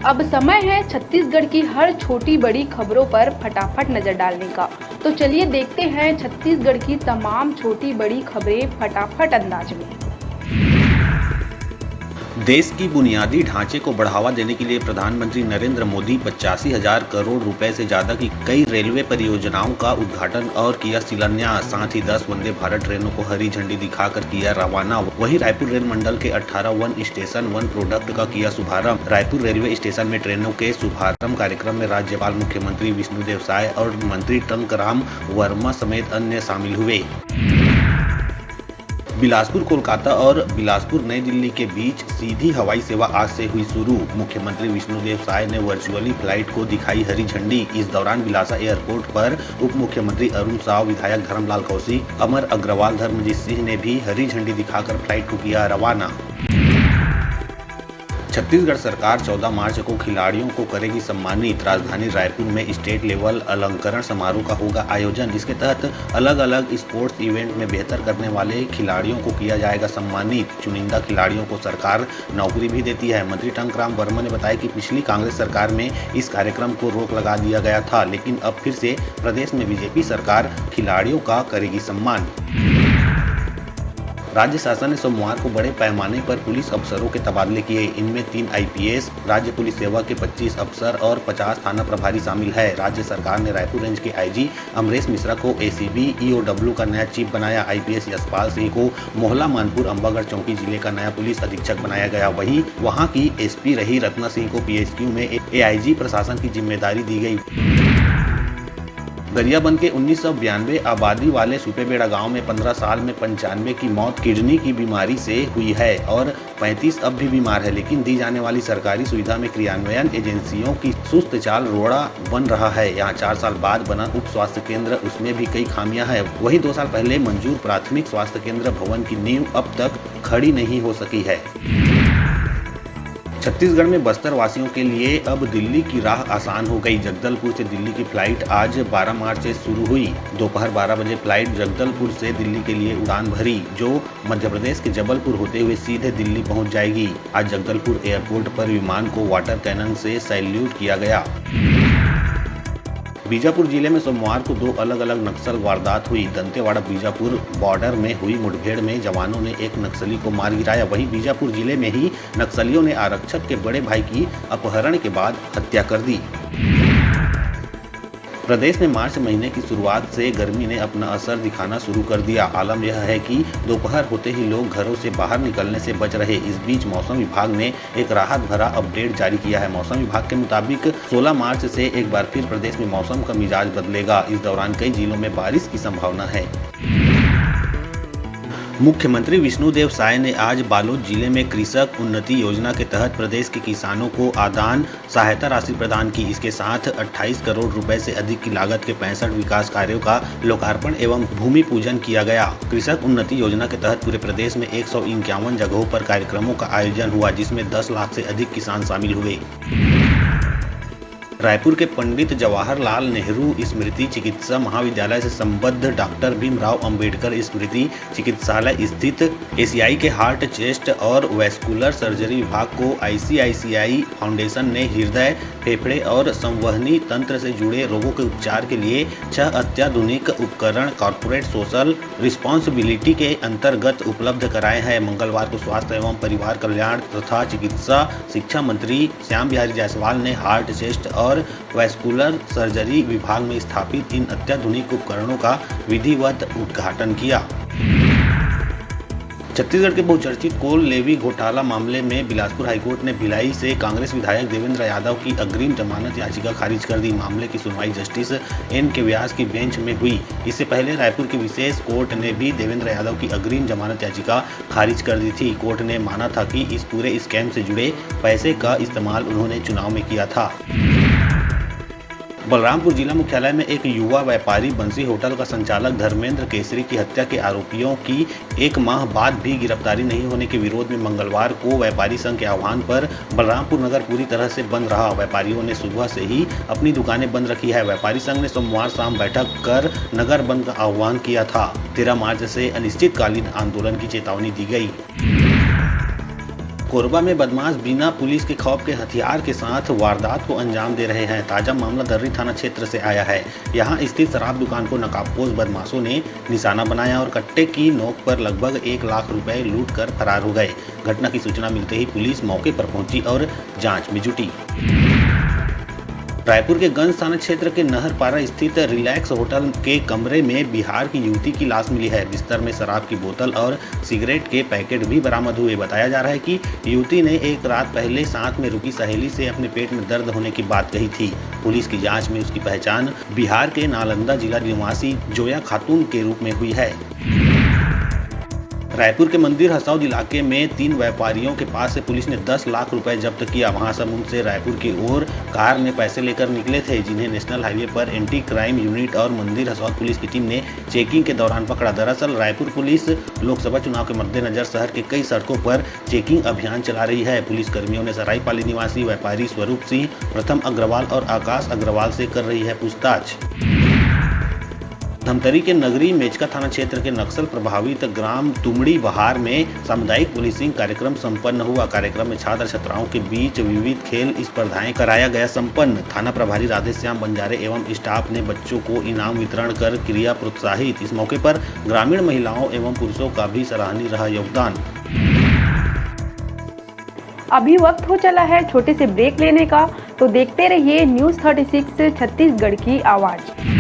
अब समय है छत्तीसगढ़ की हर छोटी बड़ी खबरों पर फटाफट नजर डालने का। तो चलिए देखते हैं छत्तीसगढ़ की तमाम छोटी बड़ी खबरें फटाफट अंदाज में। देश की बुनियादी ढांचे को बढ़ावा देने के लिए प्रधानमंत्री नरेंद्र मोदी 85,000 करोड़ रुपए से ज्यादा की कई रेलवे परियोजनाओं का उद्घाटन और किया शिलान्यास। साथ ही 10 वंदे भारत ट्रेनों को हरी झंडी दिखाकर किया रवाना। वहीं रायपुर रेल मंडल के 18 वन स्टेशन वन प्रोडक्ट का किया शुभारंभ। रायपुर रेलवे स्टेशन में ट्रेनों के शुभारंभ कार्यक्रम में राज्यपाल, मुख्यमंत्री विष्णुदेव साय और मंत्री टंकराम वर्मा समेत अन्य शामिल हुए। बिलासपुर कोलकाता और बिलासपुर नई दिल्ली के बीच सीधी हवाई सेवा आज से हुई शुरू। मुख्यमंत्री विष्णुदेव साय ने वर्चुअली फ्लाइट को दिखाई हरी झंडी। इस दौरान बिलासा एयरपोर्ट पर उप मुख्यमंत्री अरुण साव, विधायक धर्मलाल कौशिक, अमर अग्रवाल, धर्मजीत सिंह ने भी हरी झंडी दिखाकर फ्लाइट को किया रवाना। छत्तीसगढ़ सरकार 14 मार्च को खिलाड़ियों को करेगी सम्मानित। राजधानी रायपुर में स्टेट लेवल अलंकरण समारोह का होगा आयोजन, जिसके तहत अलग अलग स्पोर्ट्स इवेंट में बेहतर करने वाले खिलाड़ियों को किया जाएगा सम्मानित। चुनिंदा खिलाड़ियों को सरकार नौकरी भी देती है। मंत्री टंकराम वर्मा ने बताया कि पिछली कांग्रेस सरकार में इस कार्यक्रम को रोक लगा दिया गया था, लेकिन अब फिर से प्रदेश में बीजेपी सरकार खिलाड़ियों का करेगी सम्मान। राज्य शासन ने सोमवार को बड़े पैमाने पर पुलिस अफसरों के तबादले किए। इनमें 3 आईपीएस, राज्य पुलिस सेवा के 25 अफसर और 50 थाना प्रभारी शामिल है। राज्य सरकार ने रायपुर रेंज के आईजी अमरेश मिश्रा को एसीबी ईओडब्ल्यू का नया चीफ बनाया। आईपीएस यशपाल सिंह को मोहला मानपुर अंबागढ़ चौकी जिले का नया पुलिस अधीक्षक बनाया गया। वहीं वहां की एसपी रही रत्ना सिंह को पीएचक्यू में एआईजी प्रशासन की जिम्मेदारी दी गई। गरियाबंद के 1992 आबादी वाले सुपेबेड़ा गांव में 15 साल में 95 की मौत किडनी की बीमारी से हुई है और 35 अब भी बीमार है, लेकिन दी जाने वाली सरकारी सुविधा में क्रियान्वयन एजेंसियों की सुस्त चाल रोड़ा बन रहा है। यहाँ 4 साल बाद बना उप स्वास्थ्य केंद्र, उसमें भी कई खामियां हैं। वहीं 2 साल पहले मंजूर प्राथमिक स्वास्थ्य केंद्र भवन की नींव अब तक खड़ी नहीं हो सकी है। छत्तीसगढ़ में बस्तर वासियों के लिए अब दिल्ली की राह आसान हो गई। जगदलपुर से दिल्ली की फ्लाइट आज 12 मार्च से शुरू हुई। दोपहर 12 बजे फ्लाइट जगदलपुर से दिल्ली के लिए उड़ान भरी, जो मध्य प्रदेश के जबलपुर होते हुए सीधे दिल्ली पहुंच जाएगी। आज जगदलपुर एयरपोर्ट पर विमान को वाटर कैनन से सैल्यूट किया गया। बीजापुर जिले में सोमवार को 2 अलग अलग नक्सल वारदात हुई। दंतेवाड़ा बीजापुर बॉर्डर में हुई मुठभेड़ में जवानों ने एक नक्सली को मार गिराया। वहीं बीजापुर जिले में ही नक्सलियों ने आरक्षक के बड़े भाई की अपहरण के बाद हत्या कर दी। प्रदेश में मार्च महीने की शुरुआत से गर्मी ने अपना असर दिखाना शुरू कर दिया। आलम यह है कि दोपहर होते ही लोग घरों से बाहर निकलने से बच रहे। इस बीच मौसम विभाग ने एक राहत भरा अपडेट जारी किया है। मौसम विभाग के मुताबिक 16 मार्च से एक बार फिर प्रदेश में मौसम का मिजाज बदलेगा। इस दौरान कई जिलों में बारिश की संभावना है। मुख्यमंत्री विष्णुदेव साय ने आज बालोद जिले में कृषक उन्नति योजना के तहत प्रदेश के किसानों को आदान सहायता राशि प्रदान की। इसके साथ 28 करोड़ रुपए से अधिक की लागत के 65 विकास कार्यों का लोकार्पण एवं भूमि पूजन किया गया। कृषक उन्नति योजना के तहत पूरे प्रदेश में 151 जगहों पर कार्यक्रमों का आयोजन हुआ, जिसमें 10 लाख से अधिक किसान शामिल हुए। रायपुर के पंडित जवाहरलाल नेहरू स्मृति चिकित्सा महाविद्यालय से संबद्ध डॉक्टर भीमराव अंबेडकर स्मृति चिकित्सालय स्थित एशियाई के हार्ट, चेस्ट और वैस्कुलर सर्जरी विभाग को आईसीआईसीआई फाउंडेशन ने हृदय, फेफड़े और संवहनी तंत्र से जुड़े रोगों के उपचार के लिए 6 अत्याधुनिक उपकरण कॉर्पोरेट सोशल रिस्पॉन्सिबिलिटी के अंतर्गत उपलब्ध कराए हैं। मंगलवार को स्वास्थ्य एवं परिवार कल्याण तथा चिकित्सा शिक्षा मंत्री श्याम बिहारी जायसवाल ने हार्ट, चेस्ट और वैस्कुलर सर्जरी विभाग में स्थापित इन अत्याधुनिक उपकरणों का विधिवत उद्घाटन किया। छत्तीसगढ़ के बहुचर्चित कोल लेवी घोटाला मामले में बिलासपुर हाईकोर्ट ने भिलाई से कांग्रेस विधायक देवेंद्र यादव की अग्रिम जमानत याचिका खारिज कर दी। मामले की सुनवाई जस्टिस एन के व्यास की बेंच में हुई। इससे पहले रायपुर की विशेष कोर्ट ने भी देवेंद्र यादव की अग्रिम जमानत याचिका खारिज कर दी थी। कोर्ट ने माना था कि इस पूरे स्कैम से जुड़े पैसे का इस्तेमाल उन्होंने चुनाव में किया था। बलरामपुर जिला मुख्यालय में एक युवा व्यापारी बंसी होटल का संचालक धर्मेंद्र केसरी की हत्या के आरोपियों की 1 माह बाद भी गिरफ्तारी नहीं होने के विरोध में मंगलवार को व्यापारी संघ के आह्वान पर बलरामपुर नगर पूरी तरह से बंद रहा। व्यापारियों ने सुबह से ही अपनी दुकानें बंद रखी है। व्यापारी संघ ने सोमवार शाम बैठक कर नगर बंद का आह्वान किया था। 13 मार्च से अनिश्चितकालीन आंदोलन की चेतावनी दी गई। कोरबा में बदमाश बिना पुलिस के खौफ के हथियार के साथ वारदात को अंजाम दे रहे हैं। ताजा मामला दर्री थाना क्षेत्र से आया है। यहां स्थित शराब दुकान को नकाबपोश बदमाशों ने निशाना बनाया और कट्टे की नोक पर लगभग 1 लाख रुपए लूट कर फरार हो गए। घटना की सूचना मिलते ही पुलिस मौके पर पहुंची और जांच में जुटी। रायपुर के गंज थाना क्षेत्र के नहरपारा स्थित रिलैक्स होटल के कमरे में बिहार की युवती की लाश मिली है। बिस्तर में शराब की बोतल और सिगरेट के पैकेट भी बरामद हुए। बताया जा रहा है कि युवती ने एक रात पहले साथ में रुकी सहेली से अपने पेट में दर्द होने की बात कही थी। पुलिस की जांच में उसकी पहचान बिहार के नालंदा जिला निवासी जोया खातून के रूप में हुई है। रायपुर के मंदिर हसौद इलाके में 3 व्यापारियों के पास से पुलिस ने 10 लाख रुपए जब्त किया। महासमुंद से रायपुर की ओर कार में पैसे लेकर निकले थे, जिन्हें नेशनल हाईवे पर एंटी क्राइम यूनिट और मंदिर हसौद पुलिस की टीम ने चेकिंग के दौरान पकड़ा। दरअसल रायपुर पुलिस लोकसभा चुनाव के मद्देनजर शहर के कई सड़कों पर चेकिंग अभियान चला रही है। पुलिस कर्मियों ने सरायपाली निवासी व्यापारी स्वरूप सिंह, प्रथम अग्रवाल और आकाश अग्रवाल से कर रही है पूछताछ। धमतरी के नगरी मेचका थाना क्षेत्र के नक्सल प्रभावित ग्राम तुमड़ी बहार में सामुदायिक पुलिसिंग कार्यक्रम संपन्न हुआ। कार्यक्रम में छात्र छात्राओं के बीच विविध खेल स्पर्धाएं कराया गया संपन्न। थाना प्रभारी राधेश्याम बंजारे एवं स्टाफ ने बच्चों को इनाम वितरण कर क्रिया प्रोत्साहित। इस मौके पर ग्रामीण महिलाओं एवं पुरुषों का भी सराहनीय रहा योगदान। अभी वक्त हो चला है छोटे से ब्रेक लेने का, तो देखते रहिए न्यूज़ 36 छत्तीसगढ़ की आवाज़।